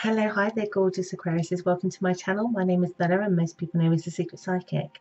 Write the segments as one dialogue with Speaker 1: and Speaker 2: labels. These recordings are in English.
Speaker 1: Hello, hi there, gorgeous Aquariuses. Welcome to my channel. My name is Bella, and most people know me as the Secret Psychic.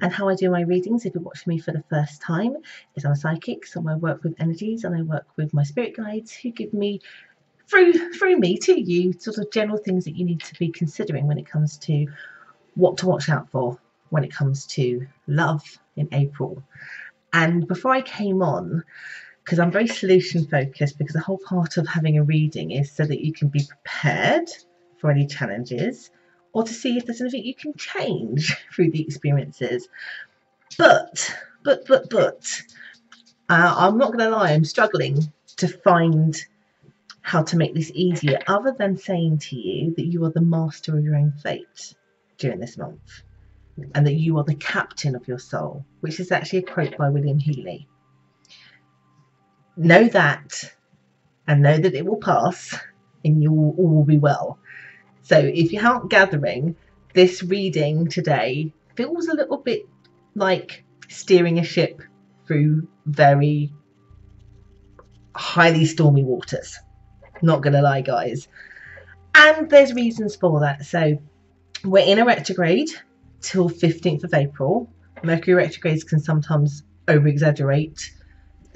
Speaker 1: And how I do my readings, if you're watching me for the first time, is I'm a psychic, so I work with energies and I work with my spirit guides who give me, through me to you, sort of general things that you need to be considering when it comes to what to watch out for when it comes to love in April. And before I came on, because I'm very solution focused, because the whole part of having a reading is so that you can be prepared for any challenges or to see if there's anything you can change through the experiences. But I'm not going to lie, I'm struggling to find how to make this easier, other than saying to you that you are the master of your own fate during this month and that you are the captain of your soul, which is actually a quote by William Healy. Know that, and know that it will pass, and all will be well. So if you aren't gathering, this reading today feels a little bit like steering a ship through very highly stormy waters. Not gonna lie, guys. And there's reasons for that. So we're in a retrograde till 15th of April. Mercury retrogrades can sometimes over-exaggerate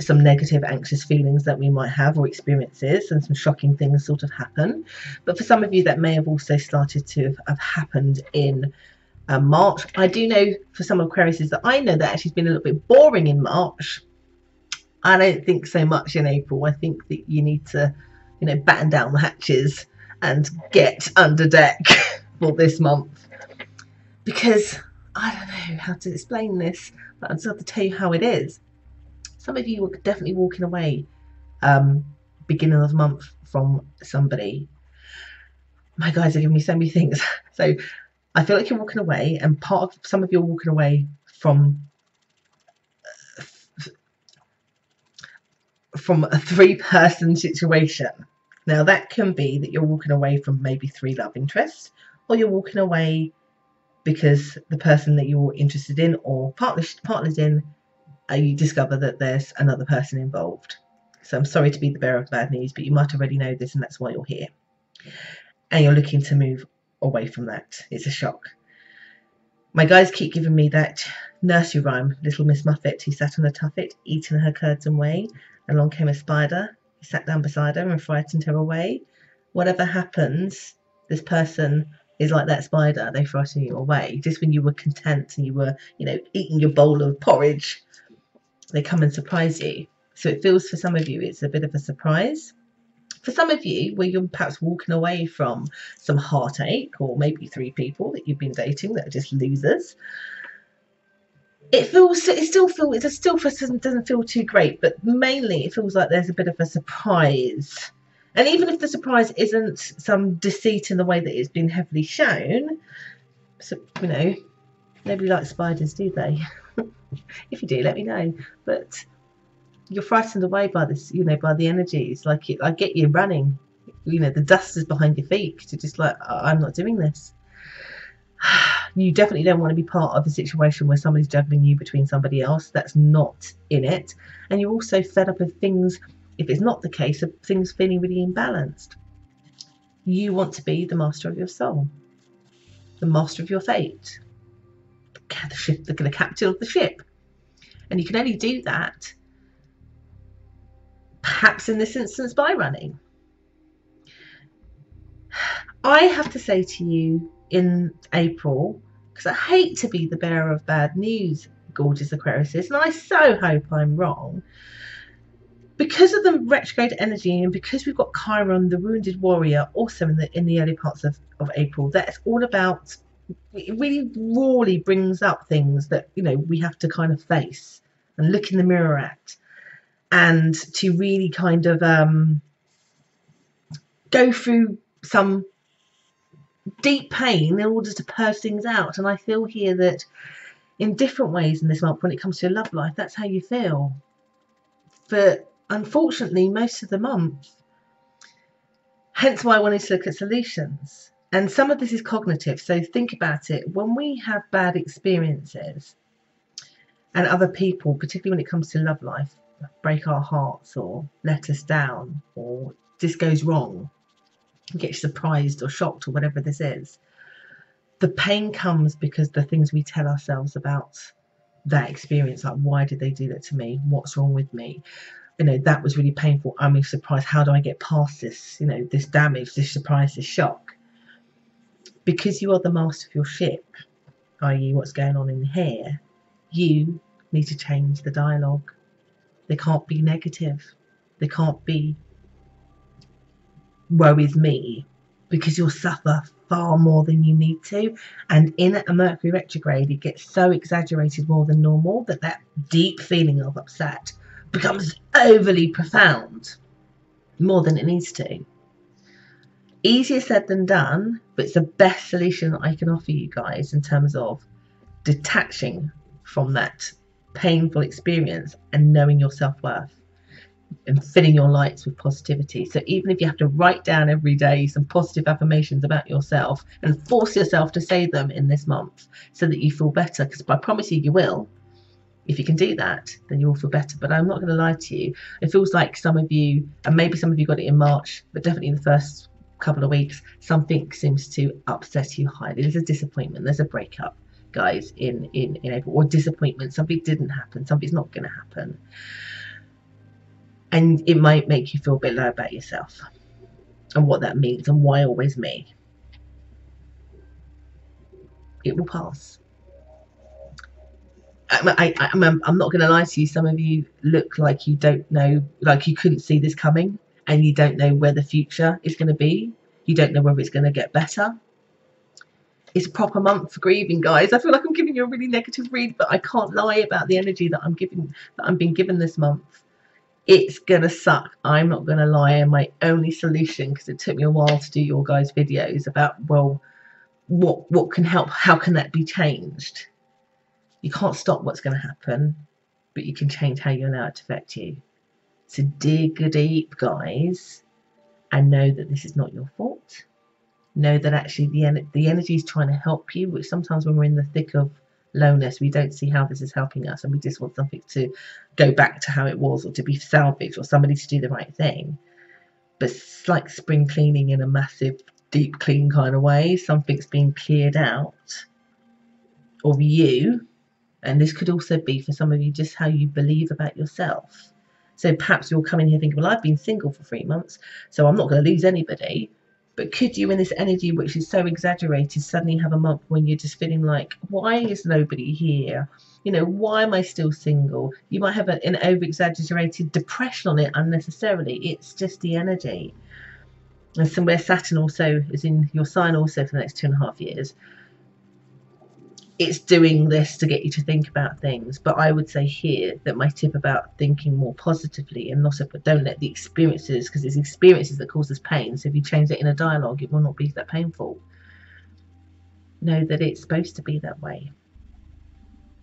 Speaker 1: some negative, anxious feelings that we might have or experiences, and some shocking things sort of happen. But for some of you, that may have also started to have happened in March. I do know for some Aquariuses that I know that actually has been a little bit boring in March. I don't think so much in April. I think that you need to, batten down the hatches and get under deck for this month, because I don't know how to explain this, but I just have to tell you how it is. Some of you are definitely walking away beginning of the month from somebody. My guys are giving me so many things. So I feel like you're walking away, and part of some of you are walking away from a three-person situation. Now that can be that you're walking away from maybe 3 love interests, or you're walking away because the person that you're interested in or partnered in, you discover that there's another person involved. So I'm sorry to be the bearer of bad news, but you might already know this, and that's why you're here. And you're looking to move away from that. It's a shock. My guys keep giving me that nursery rhyme, Little Miss Muffet, who sat on a tuffet, eating her curds and whey. Along came a spider, who sat down beside her and frightened her away. Whatever happens, this person is like that spider. They frighten you away. Just when you were content and you were, eating your bowl of porridge, they come and surprise you. So it feels, for some of you, it's a bit of a surprise. For some of you, where you're perhaps walking away from some heartache, or maybe 3 people that you've been dating that are just losers, it still doesn't feel too great, but mainly it feels like there's a bit of a surprise. And even if the surprise isn't some deceit in the way that it's been heavily shown, so, nobody likes spiders, do they? If you do, let me know. But you're frightened away by this, by the energies. Like I get you running. The dust is behind your feet. You're just like, I'm not doing this. You definitely don't want to be part of a situation where somebody's juggling you between somebody else. That's not in it. And you're also fed up of things, if it's not the case, of things feeling really imbalanced. You want to be the master of your soul, the master of your fate, the captain of the ship. And you can only do that, perhaps in this instance, by running. I have to say to you in April, because I hate to be the bearer of bad news, gorgeous Aquariuses, and I so hope I'm wrong, because of the retrograde energy, and because we've got Chiron, the wounded warrior, also in the early parts of April, that's all about, it really rawly brings up things that we have to kind of face and look in the mirror at, and to really kind of go through some deep pain in order to purge things out. And I feel here that in different ways in this month, when it comes to your love life, that's how you feel. But unfortunately, most of the month, hence why I wanted to look at solutions. And some of this is cognitive. So think about it. When we have bad experiences and other people, particularly when it comes to love life, break our hearts or let us down or this goes wrong, and get you surprised or shocked or whatever this is. The pain comes because the things we tell ourselves about that experience, like, why did they do that to me? What's wrong with me? You know, that was really painful. I'm surprised. How do I get past this? You know, this damage, this surprise, this shock. Because you are the master of your ship, i.e. what's going on in here, you need to change the dialogue. They can't be negative. They can't be woe is me, because you'll suffer far more than you need to. And in a Mercury retrograde, it gets so exaggerated more than normal that that deep feeling of upset becomes overly profound, more than it needs to. Easier said than done, but it's the best solution that I can offer you guys in terms of detaching from that painful experience and knowing your self-worth and filling your lights with positivity. So even if you have to write down every day some positive affirmations about yourself and force yourself to say them in this month so that you feel better, because I promise you, you will. If you can do that, then you will feel better. But I'm not going to lie to you. It feels like some of you, and maybe some of you got it in March, but definitely in the first couple of weeks, something seems to upset you highly. There's a disappointment. There's a breakup, guys, in April, or disappointment. Something didn't happen. Something's not going to happen. And it might make you feel a bit low about yourself and what that means and why always me. It will pass. I'm not going to lie to you. Some of you look like you don't know, like you couldn't see this coming, and you don't know where the future is going to be. You don't know whether it's going to get better. It's a proper month for grieving, guys. I feel like I'm giving you a really negative read, but I can't lie about the energy that I'm being given this month. It's gonna suck. I'm not gonna lie. And my only solution, because it took me a while to do your guys' videos about, well, what can help? How can that be changed? You can't stop what's going to happen, but you can change how you allow it to affect you. So dig deep, guys, and know that this is not your fault. Know that actually the energy is trying to help you, which sometimes when we're in the thick of lowness, we don't see how this is helping us, and we just want something to go back to how it was, or to be salvaged, or somebody to do the right thing. But it's like spring cleaning in a massive, deep clean kind of way. Something's being cleared out of you. And this could also be for some of you just how you believe about yourself. So perhaps you're coming here thinking, well, I've been single for 3 months, so I'm not going to lose anybody. But could you, in this energy which is so exaggerated, suddenly have a month when you're just feeling like, why is nobody here? You know, why am I still single? You might have an over-exaggerated depression on it unnecessarily. It's just the energy. And somewhere Saturn also is in your sign also for the next 2.5 years. It's doing this to get you to think about things. But I would say here that my tip about thinking more positively and not, but don't let the experiences, because it's experiences that cause us pain. So if you change it in a dialogue, it will not be that painful. Know that it's supposed to be that way.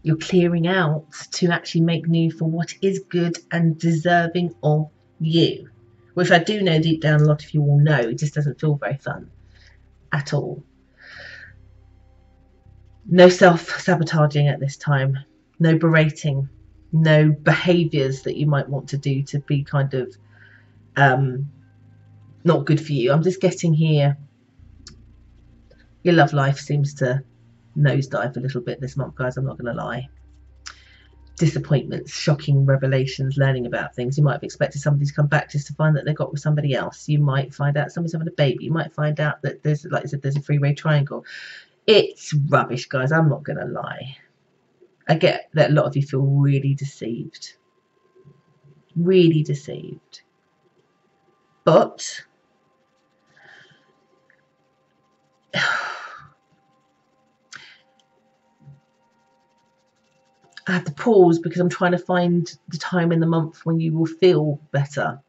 Speaker 1: You're clearing out to actually make new for what is good and deserving of you, which I do know deep down a lot of you will know. It just doesn't feel very fun at all. No self-sabotaging at this time, no berating, no behaviours that you might want to do to be kind of not good for you. I'm just getting here, your love life seems to nosedive a little bit this month, guys, I'm not going to lie. Disappointments, shocking revelations, learning about things. You might have expected somebody to come back just to find that they got with somebody else. You might find out somebody's having a baby. You might find out that there's, like I said, there's a three-way triangle. It's rubbish, guys. I'm not going to lie. I get that a lot of you feel really deceived. Really deceived. But I have to pause because I'm trying to find the time in the month when you will feel better.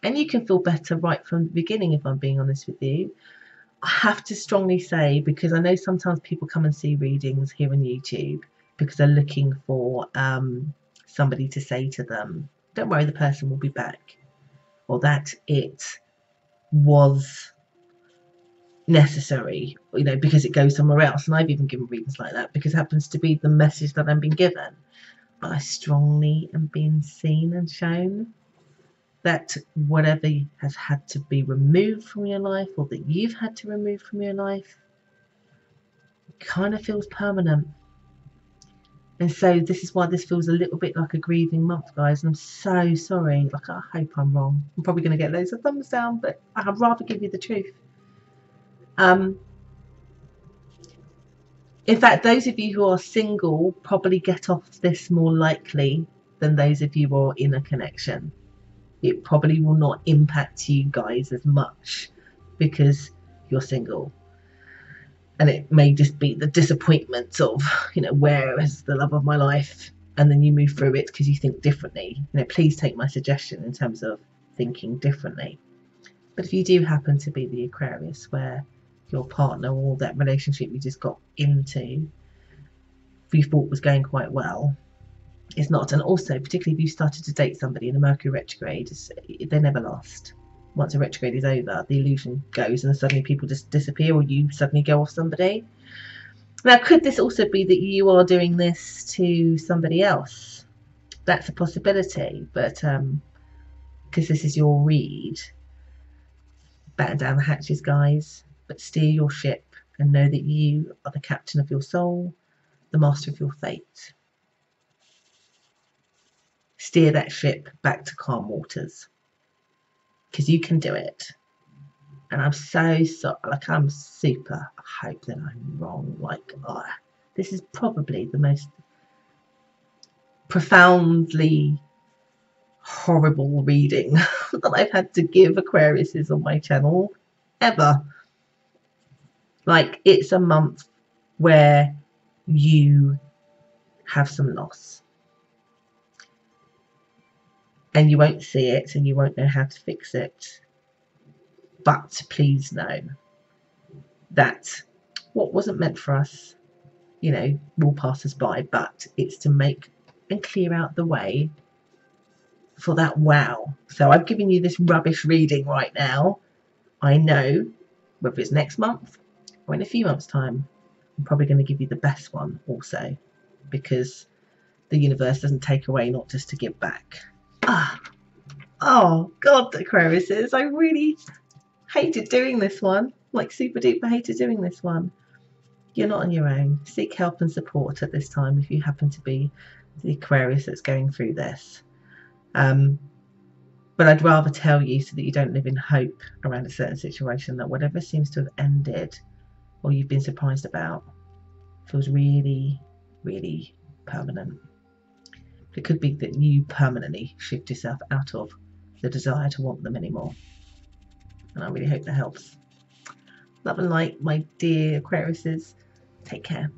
Speaker 1: And you can feel better right from the beginning, if I'm being honest with you. I have to strongly say, because I know sometimes people come and see readings here on YouTube because they're looking for somebody to say to them, don't worry, the person will be back, or that it was necessary, you know, because it goes somewhere else. And I've even given readings like that because it happens to be the message that I'm being given. But I strongly am being seen and shown. that whatever has had to be removed from your life, or that you've had to remove from your life, kind of feels permanent. And so this is why this feels a little bit like a grieving month, guys. And I'm so sorry. Like, I hope I'm wrong. I'm probably going to get loads of thumbs down, but I'd rather give you the truth. In fact, those of you who are single probably get off this more likely than those of you who are in a connection. It probably will not impact you guys as much because you're single. And it may just be the disappointment of, where is the love of my life? And then you move through it because you think differently. Please take my suggestion in terms of thinking differently. But if you do happen to be the Aquarius where your partner or that relationship you just got into, you thought was going quite well, it's not. And also, particularly if you started to date somebody in a Mercury retrograde, they never last. Once a retrograde is over, the illusion goes and suddenly people just disappear, or you suddenly go off somebody. Now, could this also be that you are doing this to somebody else? That's a possibility, but because this is your read, batten down the hatches, guys, but steer your ship and know that you are the captain of your soul, the master of your fate. Steer that ship back to calm waters, because you can do it. And I'm so sorry, I'm super, I hope that I'm wrong. This is probably the most profoundly horrible reading that I've had to give Aquariuses on my channel ever. It's a month where you have some loss. And you won't see it and you won't know how to fix it. But please know that what wasn't meant for us, will pass us by. But it's to make and clear out the way for that wow. So I've given you this rubbish reading right now. I know whether it's next month or in a few months' time, I'm probably going to give you the best one also, because the universe doesn't take away, not just to give back. Oh God, Aquariuses, I really hated doing this one. Super duper hated doing this one. You're not on your own. Seek help and support at this time if you happen to be the Aquarius that's going through this. But I'd rather tell you, so that you don't live in hope around a certain situation, that whatever seems to have ended or you've been surprised about feels really, really permanent. It could be that you permanently shift yourself out of the desire to want them anymore. And I really hope that helps. Love and light, my dear Aquariuses. Take care.